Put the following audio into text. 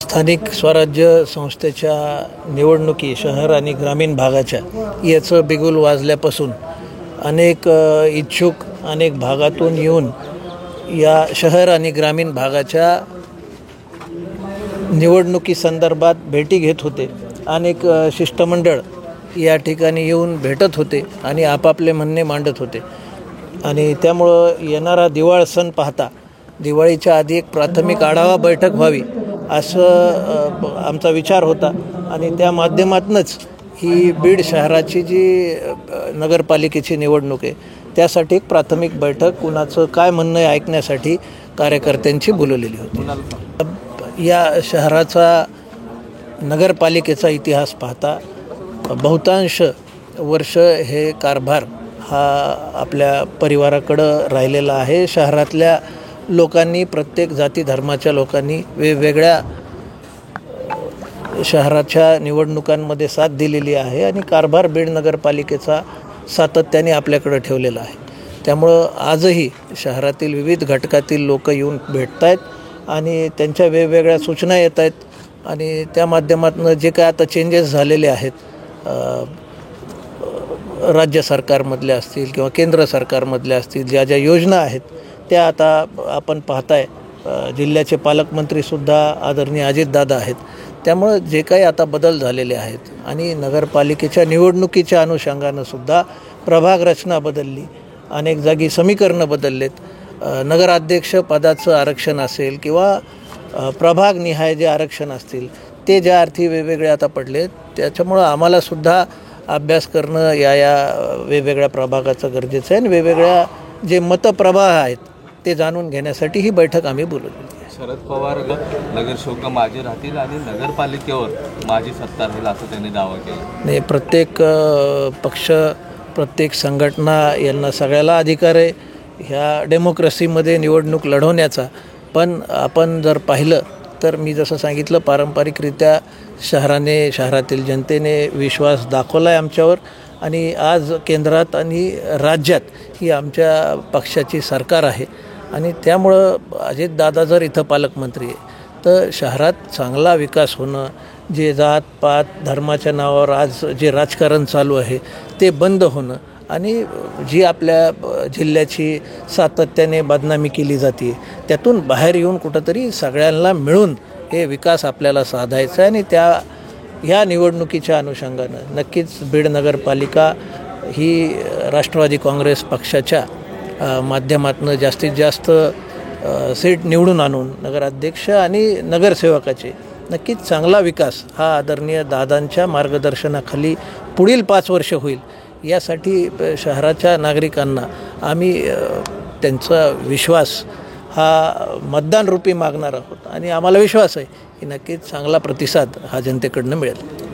स्थानिक स्वराज्य संस्थेच्या निवडणुकी शहर आणि ग्रामीण भागाच्या याचं बिगुल वाजल्यापासून अनेक इच्छुक अनेक भागातून येऊन या शहर आणि ग्रामीण भागाच्या निवडणुकीसंदर्भात भेटी घेत होते. अनेक शिष्टमंडळ या ठिकाणी येऊन भेटत होते आणि आपापले म्हणणे मांडत होते. आणि त्यामुळं येणारा दिवाळ सण पाहता दिवाळीच्या आधी एक प्राथमिक आढावा बैठक व्हावी असं आमचा विचार होता. आणि त्या माध्यमातूनच ही बीड शहराची जी नगरपालिकेची निवडणूक आहे त्यासाठी एक प्राथमिक बैठक कुणाचं काय म्हणणं आहे ऐकण्यासाठी कार्यकर्त्यांची बोलवलेली होती. या शहराचा नगरपालिकेचा इतिहास पाहता बहुतांश वर्ष हे कारभार हा आपल्या परिवाराकडं राहिलेला आहे. शहरातल्या लोकांनी प्रत्येक जाती धर्माच्या लोकांनी वेगवेगळ्या शहराच्या निवडणुकांमध्ये साथ दिलेली आहे आणि कारभार बीड नगरपालिकेचा सातत्याने आपल्याकडं ठेवलेला आहे. त्यामुळं आजही शहरातील विविध घटकातील लोक येऊन भेटत आहेत आणि त्यांच्या वेगवेगळ्या सूचना येत आहेत. आणि त्या माध्यमातून जे काय आता चेंजेस झालेले आहेत राज्य सरकारमधल्या असतील किंवा केंद्र सरकारमधल्या असतील ज्या ज्या योजना आहेत त्या आता आपण पाहताय. जिल्ह्याचे पालकमंत्रीसुद्धा आदरणीय अजितदादा आहेत. त्यामुळं जे काही आता बदल झालेले आहेत आणि नगरपालिकेच्या निवडणुकीच्या अनुषंगानंसुद्धा प्रभाग रचना बदलली, अनेक जागी समीकरणं बदललेत. नगराध्यक्ष पदाचं आरक्षण असेल किंवा प्रभागनिहाय जे आरक्षण असतील ते ज्या अर्थी वेगवेगळे आता पडले. त्याच्यामुळं आम्हालासुद्धा अभ्यास करणं या वेगवेगळ्या प्रभागाचं गरजेचं आहे आणि वेगवेगळ्या जे मतप्रवाह आहेत ते जाणून घेण्यासाठी ही बैठक आम्ही बोलवली. शरद पवार नगरसेवक माझे राहतील आणि नगरपालिकेवर माझी सत्ता राहील असं त्यांनी दावा केला. नाही, प्रत्येक पक्ष प्रत्येक संघटना यांना सगळ्याला अधिकार आहे ह्या डेमोक्रेसीमध्ये निवडणूक लढवण्याचा. पण आपण जर पाहिलं तर मी जसं सांगितलं पारंपरिकरित्या शहरातील जनतेने विश्वास दाखवला आहे आमच्यावर आणि आज केंद्रात आणि राज्यात ही आमच्या पक्षाची सरकार आहे. आणि त्यामुळं अजितदादा जर इथं पालकमंत्री आहे तर शहरात चांगला विकास होणं, जे जात पात धर्माच्या नावावर आज जे राजकारण चालू आहे ते बंद होणं आणि जी आपल्या जिल्ह्याची सातत्याने बदनामी केली जाते त्यातून बाहेर येऊन कुठंतरी सगळ्यांना मिळून हे विकास आपल्याला साधायचा आहे. आणि ह्या निवडणुकीच्या अनुषंगानं नक्कीच बीड नगरपालिका ही राष्ट्रवादी काँग्रेस पक्षाच्या माध्यमातून जास्तीत जास्त सीट निवडून आणून नगराध्यक्ष आणि नगरसेवकाचे नक्कीच चांगला विकास हा आदरणीय दादांच्या मार्गदर्शनाखाली पुढील 5 वर्ष होईल यासाठी शहराच्या नागरिकांना आम्ही त्यांचा विश्वास हा मतदान रूपी मागणार आहोत. आणि आम्हाला विश्वास आहे की नक्कीच चांगला प्रतिसाद हा जनतेकडनं मिळेल.